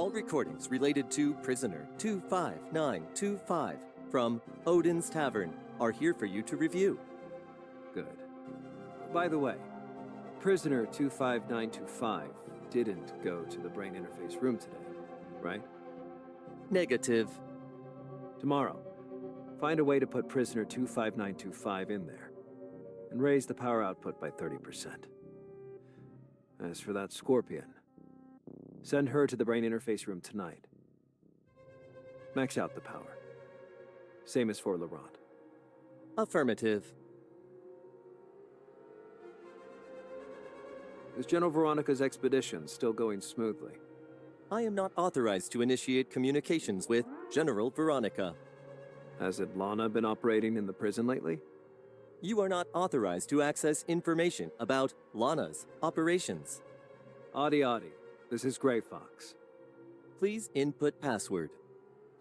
All recordings related to Prisoner 25925 from Odin's Tavern are here for you to review. Good. By the way, Prisoner 25925 didn't go to the brain interface room today, right? Negative. Tomorrow, find a way to put Prisoner 25925 in there, and raise the power output by 30%. As for that Scorpion, send her to the brain interface room tonight. Max out the power. Same as for Laurent. Affirmative. Is General Veronica's expedition still going smoothly? I am not authorized to initiate communications with General Veronica. Hasn't Lana been operating in the prison lately? You are not authorized to access information about Lana's operations. Adi, this is Grey Fox. Please input password.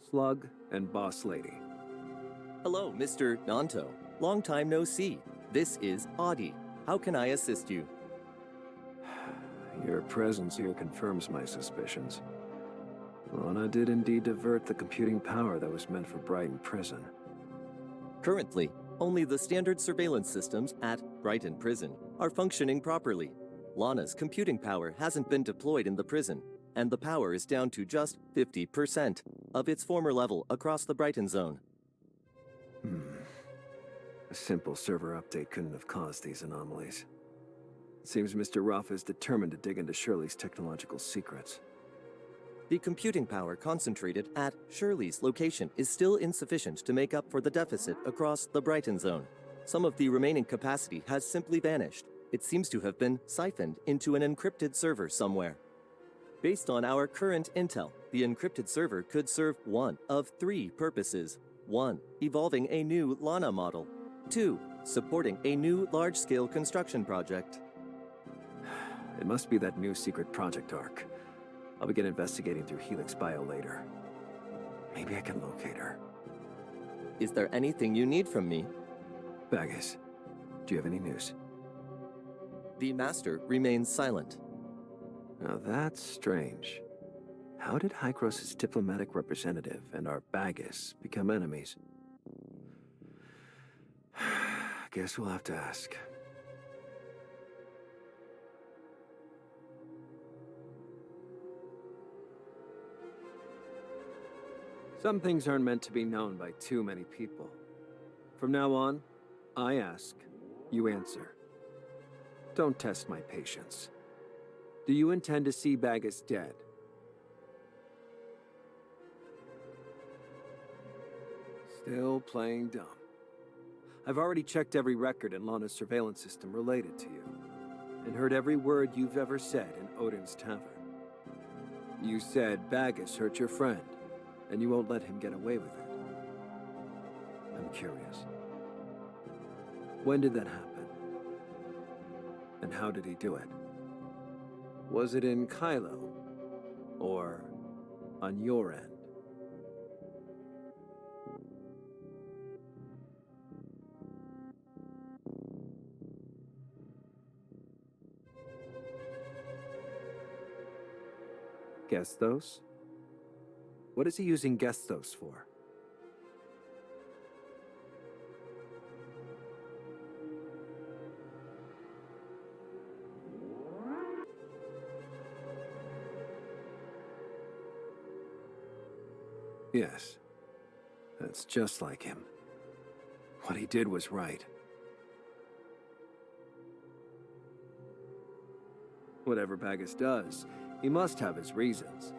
Slug and Boss Lady. Hello, Mr. Nanto. Long time no see. This is Adi. How can I assist you? Your presence here confirms my suspicions. Lana did indeed divert the computing power that was meant for Brighton Prison. Currently, only the standard surveillance systems at Brighton Prison are functioning properly. Lana's computing power hasn't been deployed in the prison, and the power is down to just 50% of its former level across the Brighton zone. A simple server update couldn't have caused these anomalies. It seems Mr. Ruff is determined to dig into Shirley's technological secrets. The computing power concentrated at Shirley's location is still insufficient to make up for the deficit across the Brighton zone. Some of the remaining capacity has simply vanished. It seems to have been siphoned into an encrypted server somewhere. Based on our current intel, the encrypted server could serve one of three purposes. 1. Evolving a new Lana model. 2. Supporting a new large-scale construction project. It must be that new secret project arc. I'll begin investigating through Helix Bio later. Maybe I can locate her. Is there anything you need from me? Baggis, do you have any news? The Master remains silent. Now that's strange. How did Hykros' diplomatic representative and our Baggis become enemies? Guess we'll have to ask. Some things aren't meant to be known by too many people. From now on, I ask, you answer. Don't test my patience. Do you intend to see Baggis dead? Still playing dumb. I've already checked every record in Lana's surveillance system related to you, and heard every word you've ever said in Odin's Tavern. You said Baggis hurt your friend, and you won't let him get away with it. I'm curious. When did that happen? And how did he do it? Was it in Kylo? Or on your end? Gestos? What is he using Gestos for? Yes, that's just like him. What he did was right. Whatever Baggis does, he must have his reasons.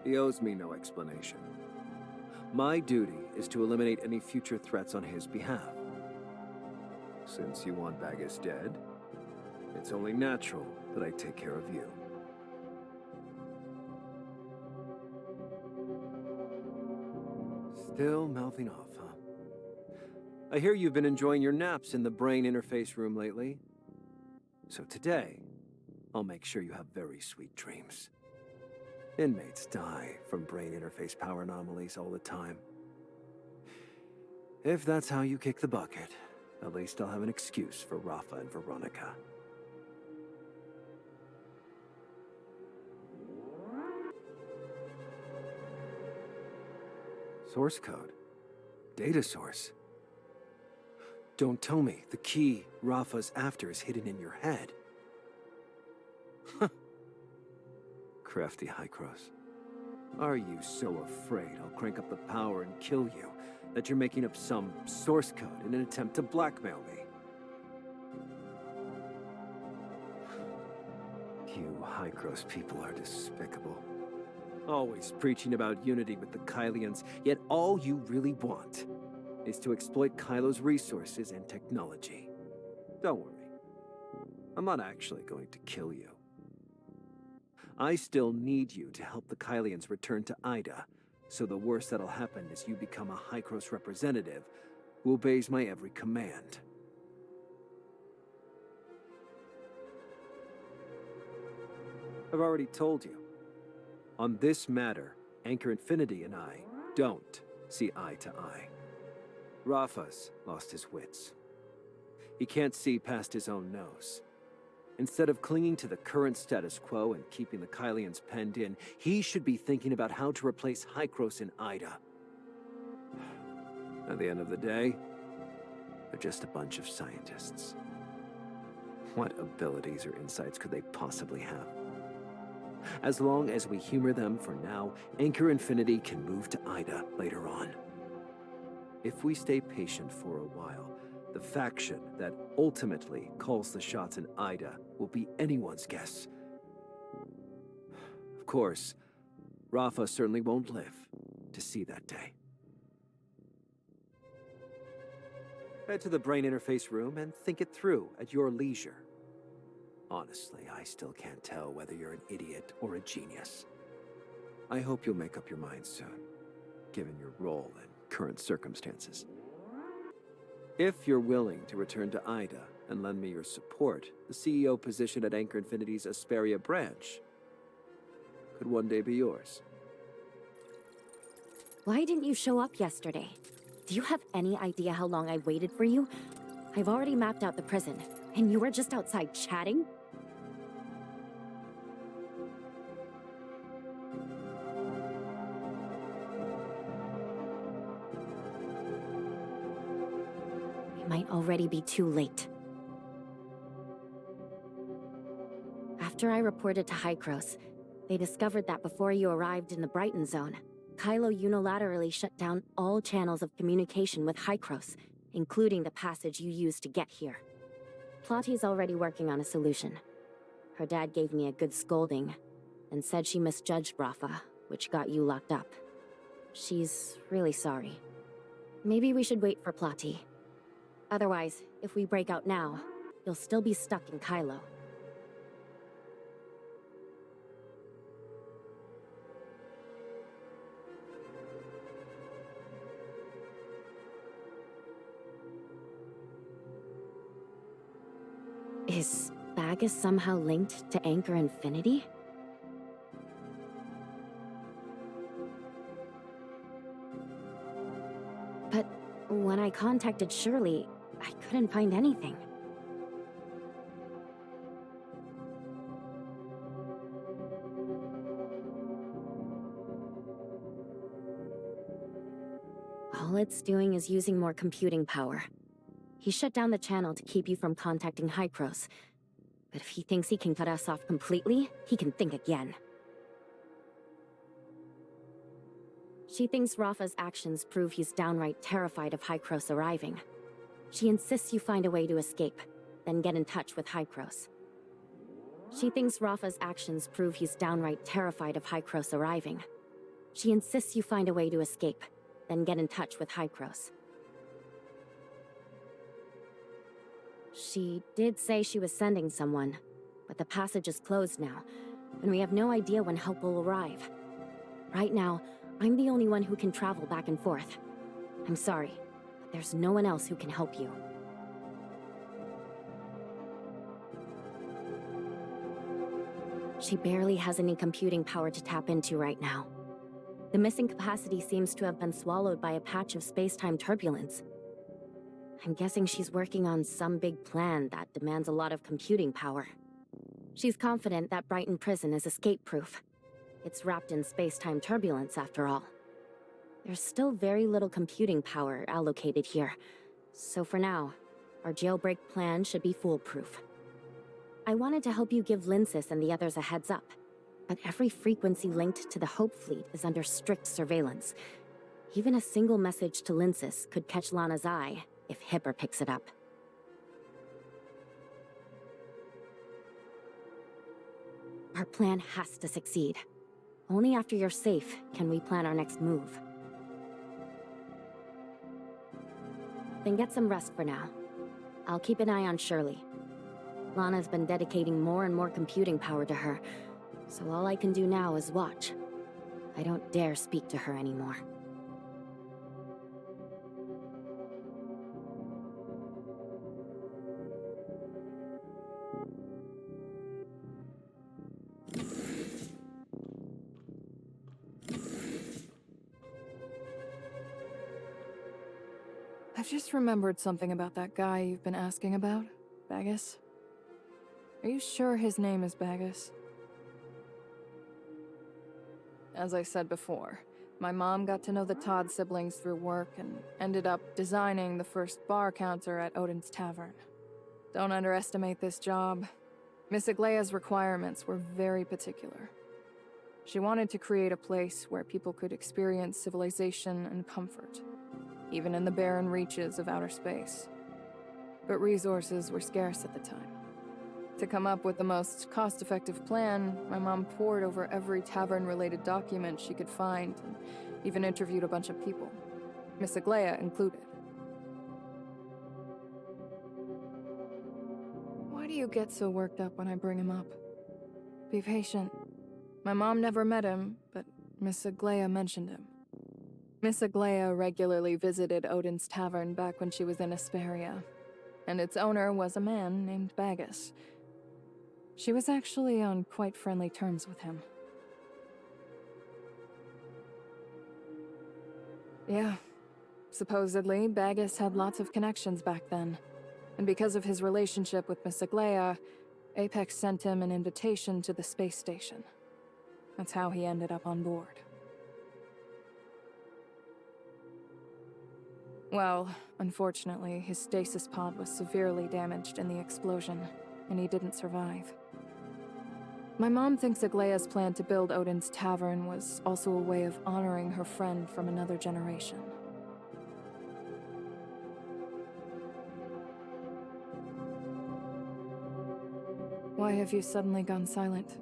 He owes me no explanation. My duty is to eliminate any future threats on his behalf. Since you want Baggis dead, it's only natural that I take care of you. Still mouthing off, huh? I hear you've been enjoying your naps in the brain interface room lately. So today, I'll make sure you have very sweet dreams. Inmates die from brain interface power anomalies all the time. If that's how you kick the bucket, at least I'll have an excuse for Rafa and Veronica. Source code? Data source? Don't tell me the key Rafa's after is hidden in your head. Crafty Hycross. Are you so afraid I'll crank up the power and kill you that you're making up some source code in an attempt to blackmail me? You Hycross people are despicable. Always preaching about unity with the Kylians, yet all you really want is to exploit Kylo's resources and technology. Don't worry. I'm not actually going to kill you. I still need you to help the Kylians return to Ida, so the worst that'll happen is you become a Hycross representative who obeys my every command. I've already told you. On this matter, Anchor Infinity and I don't see eye to eye. Rafa's lost his wits. He can't see past his own nose. Instead of clinging to the current status quo and keeping the Kylians penned in, he should be thinking about how to replace Hycross in Ida. At the end of the day, they're just a bunch of scientists. What abilities or insights could they possibly have? As long as we humor them for now, Anchor Infinity can move to Ida later on. If we stay patient for a while, the faction that ultimately calls the shots in Ida will be anyone's guess. Of course, Rafa certainly won't live to see that day. Head to the brain interface room and think it through at your leisure. Honestly, I still can't tell whether you're an idiot or a genius. I hope you'll make up your mind soon, given your role and current circumstances. If you're willing to return to Ida and lend me your support, the CEO position at Anchor Infinity's Asperia branch could one day be yours. Why didn't you show up yesterday? Do you have any idea how long I waited for you? I've already mapped out the prison, and you were just outside chatting? It might already be too late. After I reported to Hycross, they discovered that before you arrived in the Brighton zone, Kylo unilaterally shut down all channels of communication with Hycross, including the passage you used to get here. Plotty's already working on a solution. Her dad gave me a good scolding, and said she misjudged Rafa, which got you locked up. She's really sorry. Maybe we should wait for Plotty. Otherwise, if we break out now, you'll still be stuck in Kylo. Is Spagus somehow linked to Anchor Infinity? But when I contacted Shirley, I couldn't find anything. All it's doing is using more computing power. He shut down the channel to keep you from contacting Hycross. But if he thinks he can cut us off completely, he can think again. She thinks Rafa's actions prove he's downright terrified of Hycross arriving. She insists you find a way to escape, then get in touch with Hycross. She thinks Rafa's actions prove he's downright terrified of Hycross arriving. She insists you find a way to escape, then get in touch with Hycross. She did say she was sending someone, but the passage is closed now, and we have no idea when help will arrive. Right now, I'm the only one who can travel back and forth. I'm sorry, but there's no one else who can help you. She barely has any computing power to tap into right now. The missing capacity seems to have been swallowed by a patch of space-time turbulence. I'm guessing she's working on some big plan that demands a lot of computing power. She's confident that Brighton Prison is escape-proof. It's wrapped in space-time turbulence, after all. There's still very little computing power allocated here, so for now, our jailbreak plan should be foolproof. I wanted to help you give Lindsys and the others a heads up, but every frequency linked to the Hope Fleet is under strict surveillance. Even a single message to Lindsys could catch Lana's eye if Hipper picks it up. Our plan has to succeed. Only after you're safe can we plan our next move. Then get some rest for now. I'll keep an eye on Shirley. Lana's been dedicating more and more computing power to her, so all I can do now is watch. I don't dare speak to her anymore. I've just remembered something about that guy you've been asking about, Bagus. Are you sure his name is Bagus? As I said before, my mom got to know the Todd siblings through work and ended up designing the first bar counter at Odin's Tavern. Don't underestimate this job. Miss Aglaya's requirements were very particular. She wanted to create a place where people could experience civilization and comfort, even in the barren reaches of outer space. But resources were scarce at the time. To come up with the most cost-effective plan, my mom pored over every tavern-related document she could find, and even interviewed a bunch of people, Miss Aglaya included. Why do you get so worked up when I bring him up? Be patient. My mom never met him, but Miss Aglaya mentioned him. Miss Aglaya regularly visited Odin's Tavern back when she was in Asperia, and its owner was a man named Bagus. She was actually on quite friendly terms with him. Yeah. Supposedly, Bagus had lots of connections back then, and because of his relationship with Miss Aglaya, Apex sent him an invitation to the space station. That's how he ended up on board. Well, unfortunately, his stasis pod was severely damaged in the explosion, and he didn't survive. My mom thinks Aglaya's plan to build Odin's Tavern was also a way of honoring her friend from another generation. Why have you suddenly gone silent?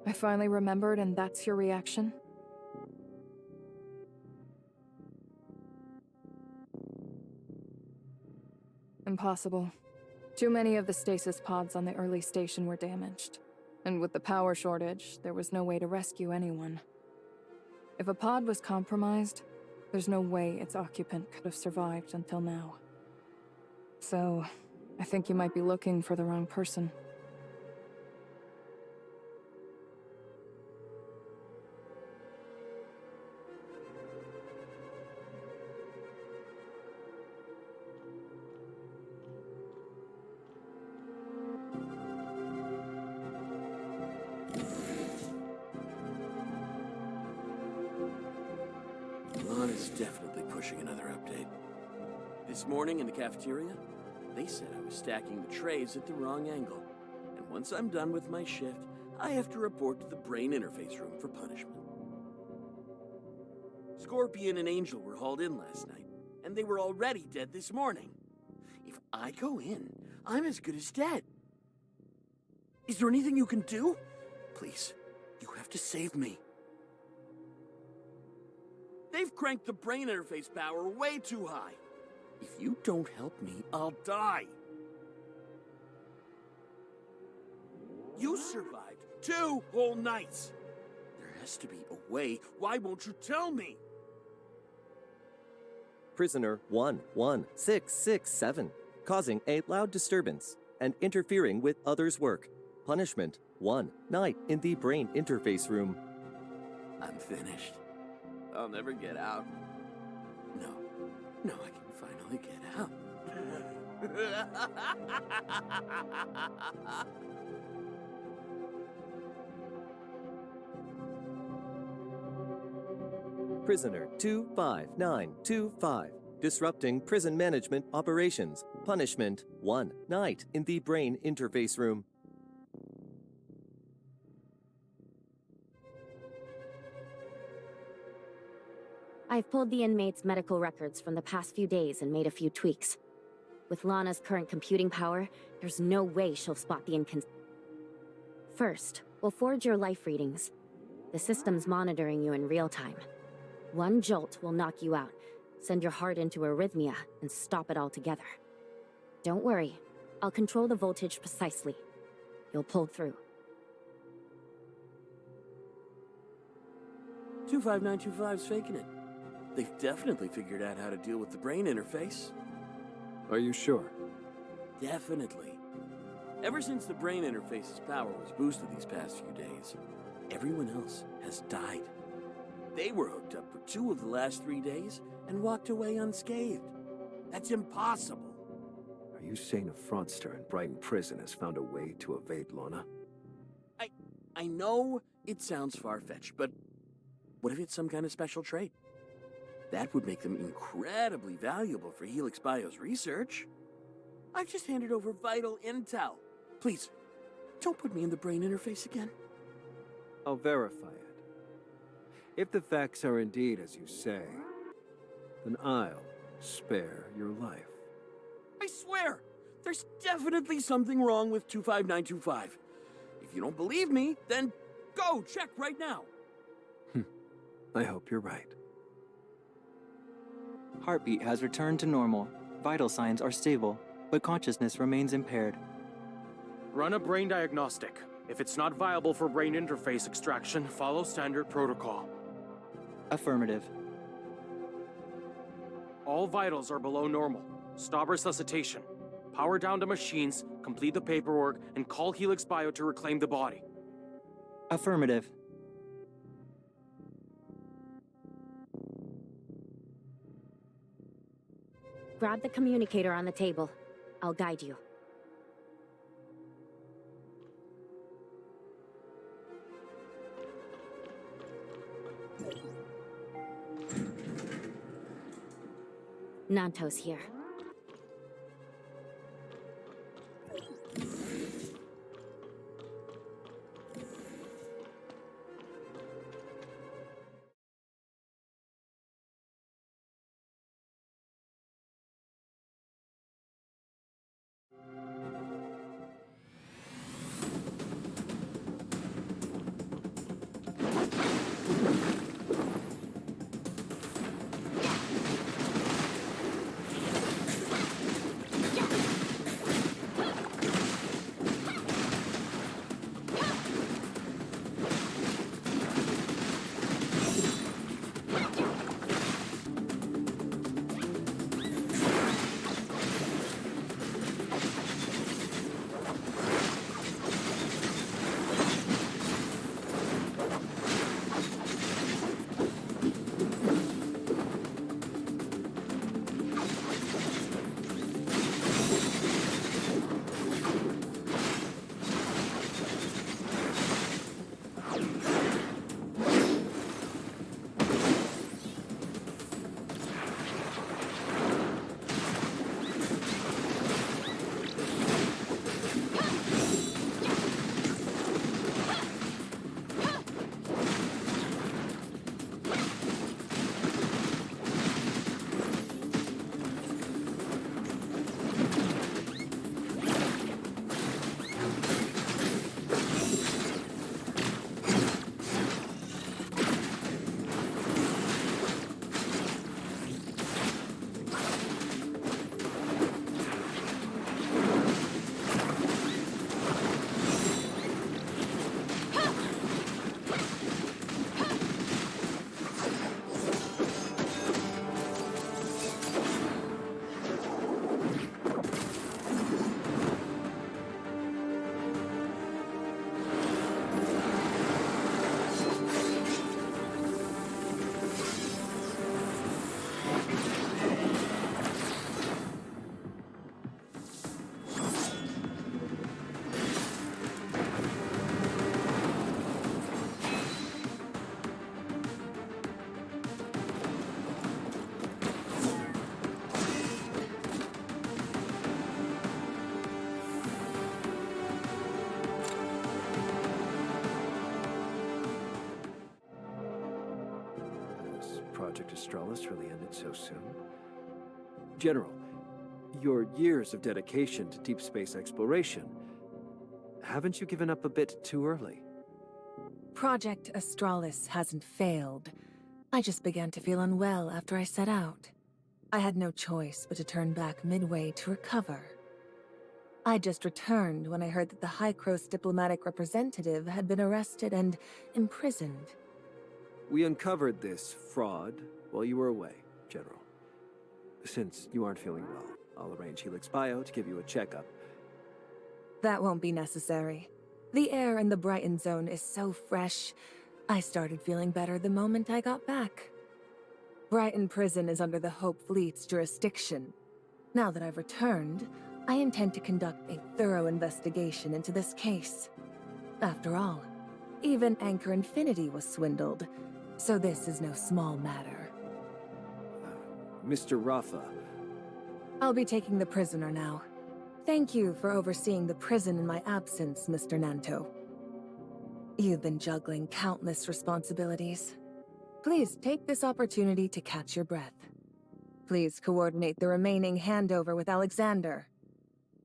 I finally remembered and that's your reaction? Impossible. Too many of the stasis pods on the early station were damaged. And with the power shortage, there was no way to rescue anyone. If a pod was compromised, there's no way its occupant could have survived until now. So, I think you might be looking for the wrong person. Lana's definitely pushing another update. This morning in the cafeteria, they said I was stacking the trays at the wrong angle. And once I'm done with my shift, I have to report to the brain interface room for punishment. Scorpion and Angel were hauled in last night, and they were already dead this morning. If I go in, I'm as good as dead. Is there anything you can do? Please, you have to save me. They've cranked the brain interface power way too high. If you don't help me, I'll die. You survived 2 whole nights. There has to be a way. Why won't you tell me? Prisoner 11667, causing a loud disturbance and interfering with others' work. Punishment 1 night in the brain interface room. I'm finished. I'll never get out. No, I can finally get out. Prisoner 25925. Disrupting prison management operations. Punishment 1 night in the brain interface room. I've pulled the inmates' medical records from the past few days and made a few tweaks. With Lana's current computing power, there's no way she'll spot the First, we'll forge your life readings. The system's monitoring you in real time. One jolt will knock you out, send your heart into arrhythmia, and stop it altogether. Don't worry, I'll control the voltage precisely. You'll pull through. 25925's faking it. They've definitely figured out how to deal with the brain interface. Are you sure? Definitely. Ever since the brain interface's power was boosted these past few days, everyone else has died. They were hooked up for 2 of the last 3 days and walked away unscathed. That's impossible. Are you saying a fraudster in Brighton Prison has found a way to evade Lana? I know it sounds far-fetched, but what if it's some kind of special trait? That would make them incredibly valuable for Helix Bio's research. I've just handed over vital intel. Please, don't put me in the brain interface again. I'll verify it. If the facts are indeed as you say, then I'll spare your life. I swear, there's definitely something wrong with 25925. If you don't believe me, then go check right now. I hope you're right. Heartbeat has returned to normal. Vital signs are stable, but consciousness remains impaired. Run a brain diagnostic. If it's not viable for brain interface extraction, follow standard protocol. Affirmative. All vitals are below normal. Stop resuscitation. Power down to machines, complete the paperwork, and call Helix Bio to reclaim the body. Affirmative. Grab the communicator on the table. I'll guide you. Nanto's here. Project Astralis really ended so soon. General, your years of dedication to deep space exploration, haven't you given up a bit too early? Project Astralis hasn't failed. I just began to feel unwell after I set out. I had no choice but to turn back midway to recover. I just returned when I heard that the Hykros diplomatic representative had been arrested and imprisoned. We uncovered this fraud while you were away, General. Since you aren't feeling well, I'll arrange Helix Bio to give you a checkup. That won't be necessary. The air in the Brighton Zone is so fresh. I started feeling better the moment I got back. Brighton Prison is under the Hope Fleet's jurisdiction. Now that I've returned, I intend to conduct a thorough investigation into this case. After all, even Anchor Infinity was swindled, so this is no small matter. Mr. Rafa. I'll be taking the prisoner now. Thank you for overseeing the prison in my absence, Mr. Nanto. You've been juggling countless responsibilities. Please take this opportunity to catch your breath. Please coordinate the remaining handover with Alexander.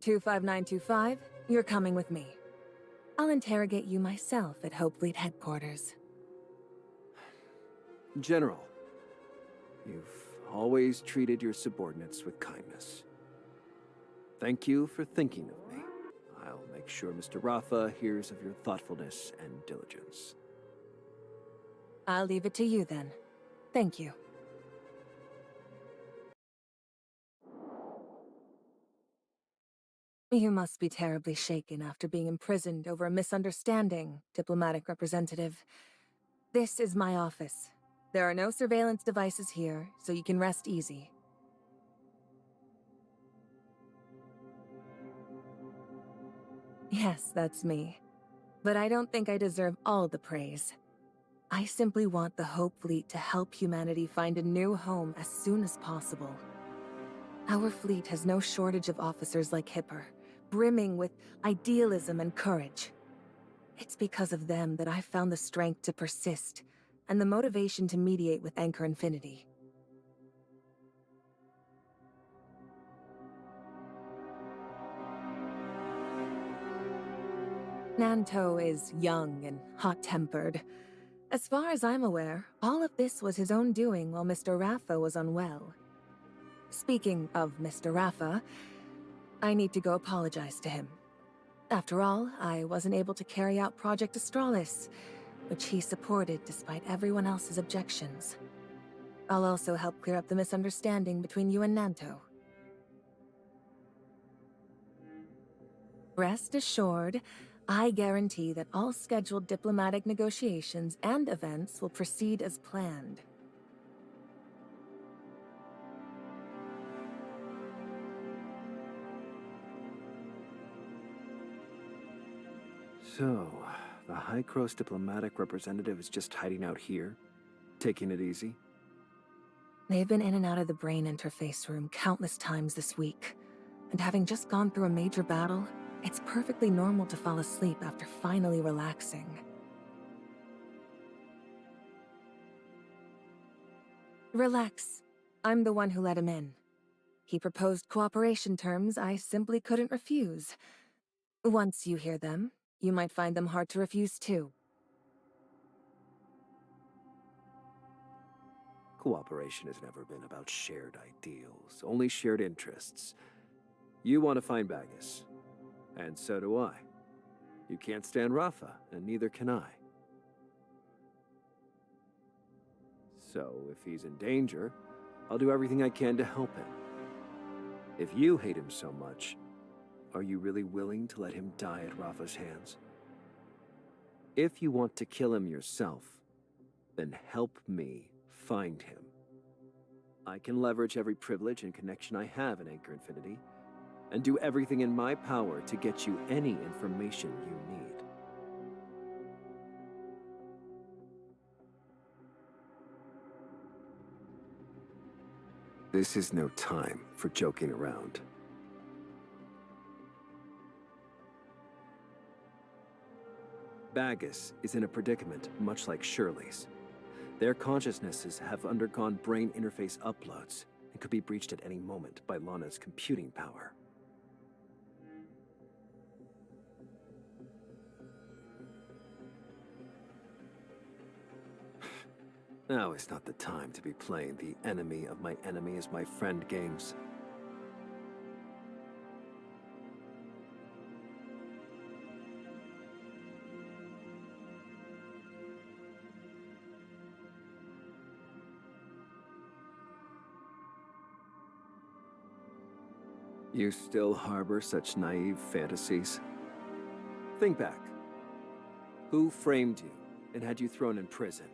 25925, you're coming with me. I'll interrogate you myself at Hope Fleet headquarters. General, you've always treated your subordinates with kindness. Thank you for thinking of me. I'll make sure Mr. Rafa hears of your thoughtfulness and diligence. I'll leave it to you then. Thank you. You must be terribly shaken after being imprisoned over a misunderstanding, diplomatic representative. This is my office. There are no surveillance devices here, so you can rest easy. Yes, that's me. But I don't think I deserve all the praise. I simply want the Hope Fleet to help humanity find a new home as soon as possible. Our fleet has no shortage of officers like Hipper, brimming with idealism and courage. It's because of them that I found the strength to persist, and the motivation to mediate with Anchor Infinity. Nanto is young and hot-tempered. As far as I'm aware, all of this was his own doing while Mr. Rafa was unwell. Speaking of Mr. Rafa, I need to go apologize to him. After all, I wasn't able to carry out Project Astralis, which he supported despite everyone else's objections. I'll also help clear up the misunderstanding between you and Nanto. Rest assured, I guarantee that all scheduled diplomatic negotiations and events will proceed as planned. So, the Hykros diplomatic representative is just hiding out here, taking it easy? They've been in and out of the brain interface room countless times this week, and having just gone through a major battle, it's perfectly normal to fall asleep after finally relaxing. Relax. I'm the one who let him in. He proposed cooperation terms I simply couldn't refuse. Once you hear them, you might find them hard to refuse too. Cooperation has never been about shared ideals, only shared interests. You want to find Bagus, and so do I. You can't stand Rafa, and neither can I. So, if he's in danger, I'll do everything I can to help him. If you hate him so much, are you really willing to let him die at Rafa's hands? If you want to kill him yourself, then help me find him. I can leverage every privilege and connection I have in Anchor Infinity, and do everything in my power to get you any information you need. This is no time for joking around. Bagus is in a predicament much like Shirley's. Their consciousnesses have undergone brain interface uploads and could be breached at any moment by Lana's computing power. Now is not the time to be playing the enemy of my enemy is my friend games. You still harbor such naive fantasies? Think back. Who framed you and had you thrown in prison?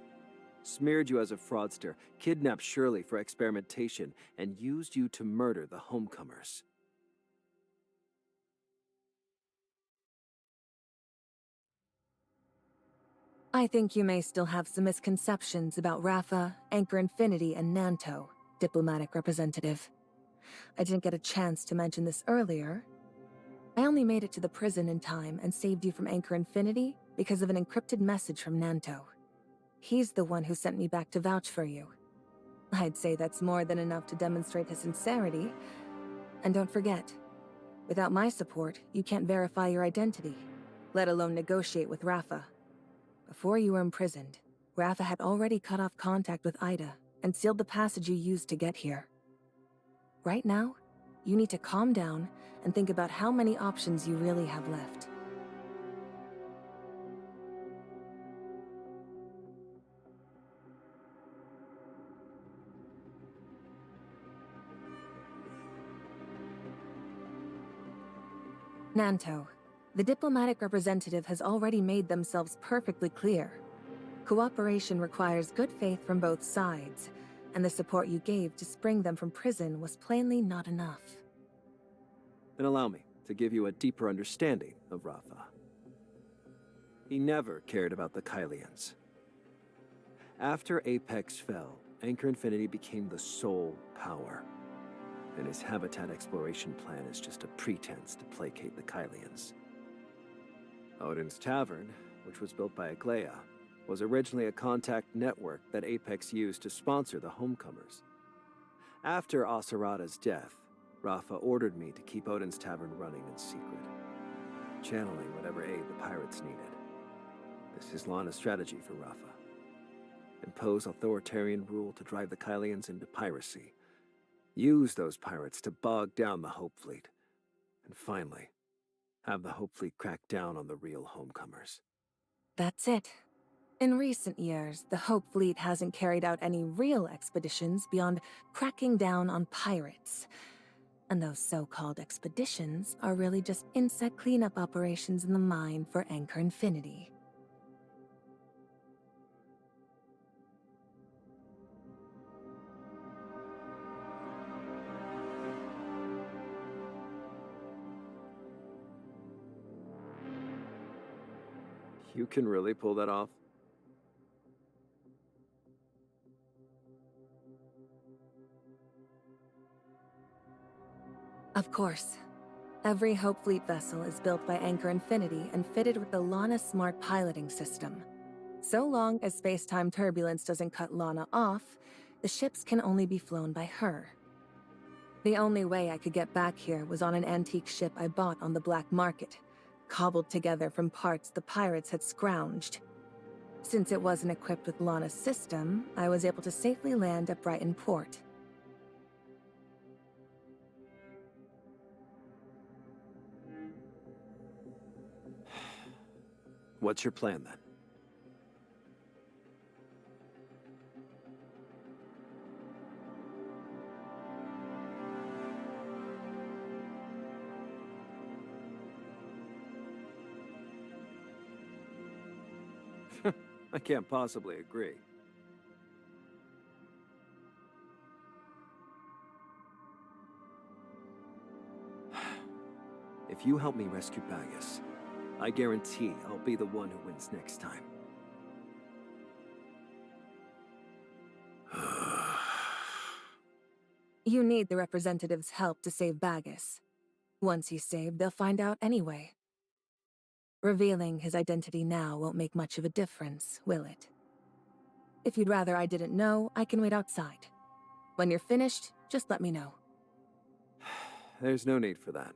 Smeared you as a fraudster, kidnapped Shirley for experimentation, and used you to murder the homecomers? I think you may still have some misconceptions about Rafa, Anchor Infinity, and Nanto, diplomatic representative. I didn't get a chance to mention this earlier. I only made it to the prison in time and saved you from Anchor Infinity because of an encrypted message from Nanto. He's the one who sent me back to vouch for you. I'd say that's more than enough to demonstrate his sincerity. And don't forget, without my support, you can't verify your identity, let alone negotiate with Rafa. Before you were imprisoned, Rafa had already cut off contact with Ida and sealed the passage you used to get here. Right now, you need to calm down and think about how many options you really have left. Nanto, the diplomatic representative has already made themselves perfectly clear. Cooperation requires good faith from both sides, and the support you gave to spring them from prison was plainly not enough. Then allow me to give you a deeper understanding of Rafa. He never cared about the Kylians. After Apex fell, Anchor Infinity became the sole power. And his habitat exploration plan is just a pretense to placate the Kylians. Odin's Tavern, which was built by Aglaya, was originally a contact network that Apex used to sponsor the homecomers. After Aserada's death, Rafa ordered me to keep Odin's Tavern running in secret, channeling whatever aid the pirates needed. This is Lana's strategy for Rafa. Impose authoritarian rule to drive the Kylians into piracy. Use those pirates to bog down the Hope Fleet. And finally, have the Hope Fleet crack down on the real homecomers. That's it. In recent years, the Hope Fleet hasn't carried out any real expeditions beyond cracking down on pirates. And those so-called expeditions are really just insect cleanup operations in the mine for Anchor Infinity. You can really pull that off? Of course. Every Hope Fleet vessel is built by Anchor Infinity and fitted with the Lana Smart piloting system. So long as space-time turbulence doesn't cut Lana off, the ships can only be flown by her. The only way I could get back here was on an antique ship I bought on the black market, cobbled together from parts the pirates had scrounged. Since it wasn't equipped with Lana's system, I was able to safely land at Brighton Port. What's your plan then? I can't possibly agree. If you help me rescue Bagus, I guarantee I'll be the one who wins next time. You need the representative's help to save Bagus. Once he's saved, they'll find out anyway. Revealing his identity now won't make much of a difference, will it? If you'd rather I didn't know, I can wait outside. When you're finished, just let me know. There's no need for that.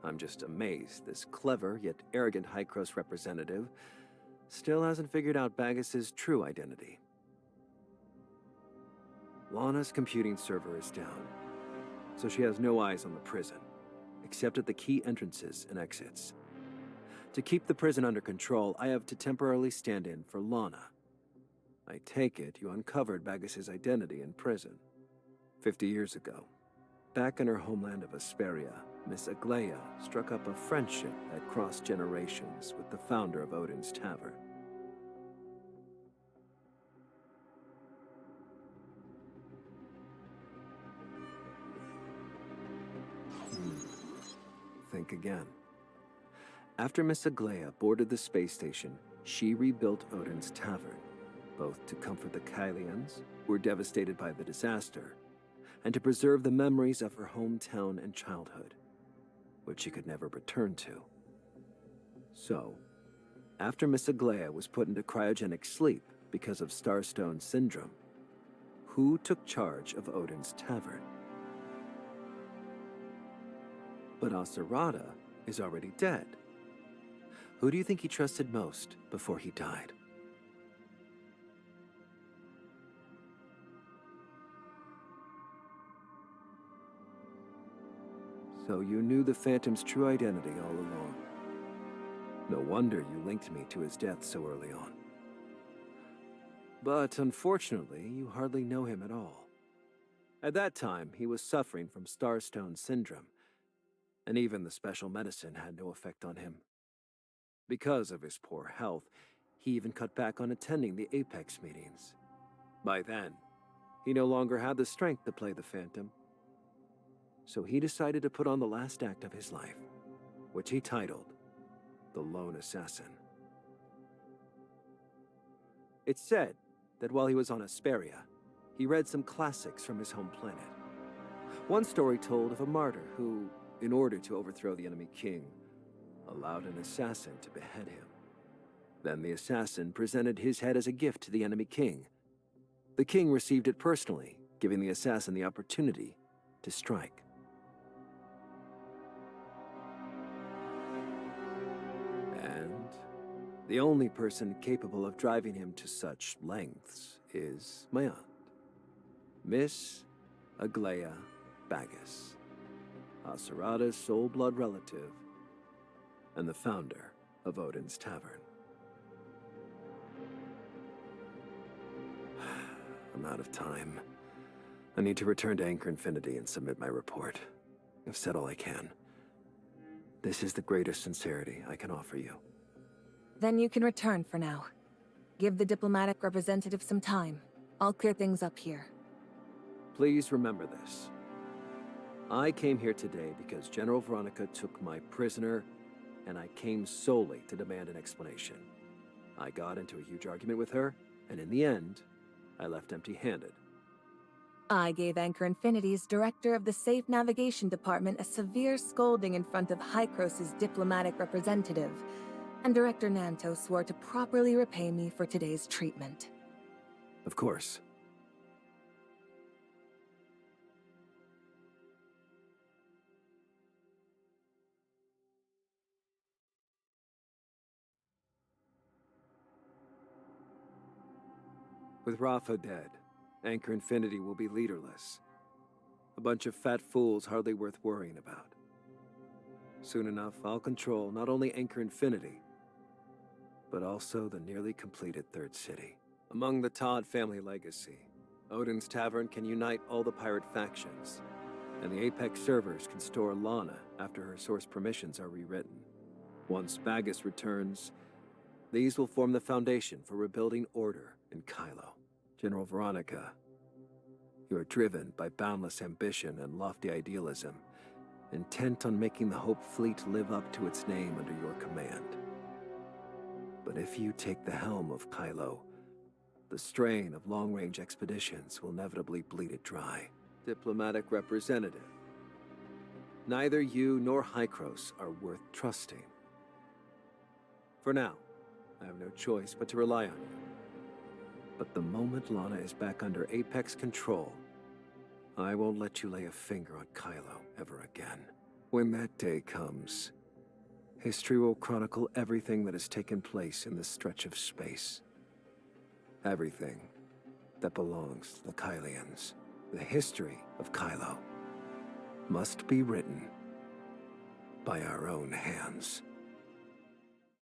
I'm just amazed this clever yet arrogant Hycros representative still hasn't figured out Baggis's true identity. Lana's computing server is down, so she has no eyes on the prison, except at the key entrances and exits. To keep the prison under control, I have to temporarily stand in for Lana. I take it you uncovered Baggis's identity in prison. 50 years ago, back in her homeland of Asperia, Miss Aglaia struck up a friendship that crossed generations with the founder of Odin's Tavern. Think again. After Miss Aglaia boarded the space station, she rebuilt Odin's Tavern, both to comfort the Kylians, who were devastated by the disaster, and to preserve the memories of her hometown and childhood, which she could never return to. So, after Miss Aglaia was put into cryogenic sleep because of Starstone Syndrome, who took charge of Odin's Tavern? But Aserada is already dead. Who do you think he trusted most before he died? So you knew the Phantom's true identity all along. No wonder you linked me to his death so early on. But unfortunately, you hardly know him at all. At that time, he was suffering from Starstone Syndrome, and even the special medicine had no effect on him. Because of his poor health, he even cut back on attending the Apex meetings. By then, he no longer had the strength to play the Phantom. So he decided to put on the last act of his life, which he titled The Lone Assassin. It's said that while he was on Asperia, he read some classics from his home planet. One story told of a martyr who, in order to overthrow the enemy king, allowed an assassin to behead him. Then the assassin presented his head as a gift to the enemy king. The king received it personally, giving the assassin the opportunity to strike. And the only person capable of driving him to such lengths is my aunt, Miss Aglaia Baggis, Aserada's sole blood relative, and the founder of Odin's Tavern. I'm out of time. I need to return to Anchor Infinity and submit my report. I've said all I can. This is the greatest sincerity I can offer you. Then you can return for now. Give the diplomatic representative some time. I'll clear things up here. Please remember this. I came here today because General Veronica took my prisoner, and I came solely to demand an explanation. I got into a huge argument with her, and in the end, I left empty-handed. I gave Anchor Infinity's director of the Safe Navigation Department a severe scolding in front of Hycros' diplomatic representative, and Director Nanto swore to properly repay me for today's treatment. Of course. With Rafa dead, Anchor Infinity will be leaderless. A bunch of fat fools hardly worth worrying about. Soon enough, I'll control not only Anchor Infinity, but also the nearly completed Third City. Among the Todd family legacy, Odin's Tavern can unite all the pirate factions, and the Apex servers can store Lana after her source permissions are rewritten. Once Baggis returns, these will form the foundation for rebuilding order in Kylo. General Veronica, you are driven by boundless ambition and lofty idealism, intent on making the Hope Fleet live up to its name under your command. But if you take the helm of Kylo, the strain of long-range expeditions will inevitably bleed it dry. Diplomatic representative, neither you nor Hycros are worth trusting. For now, I have no choice but to rely on you. But the moment Lana is back under Apex control, I won't let you lay a finger on Kylo ever again. When that day comes, history will chronicle everything that has taken place in this stretch of space. Everything that belongs to the Kylians. The history of Kylo must be written by our own hands.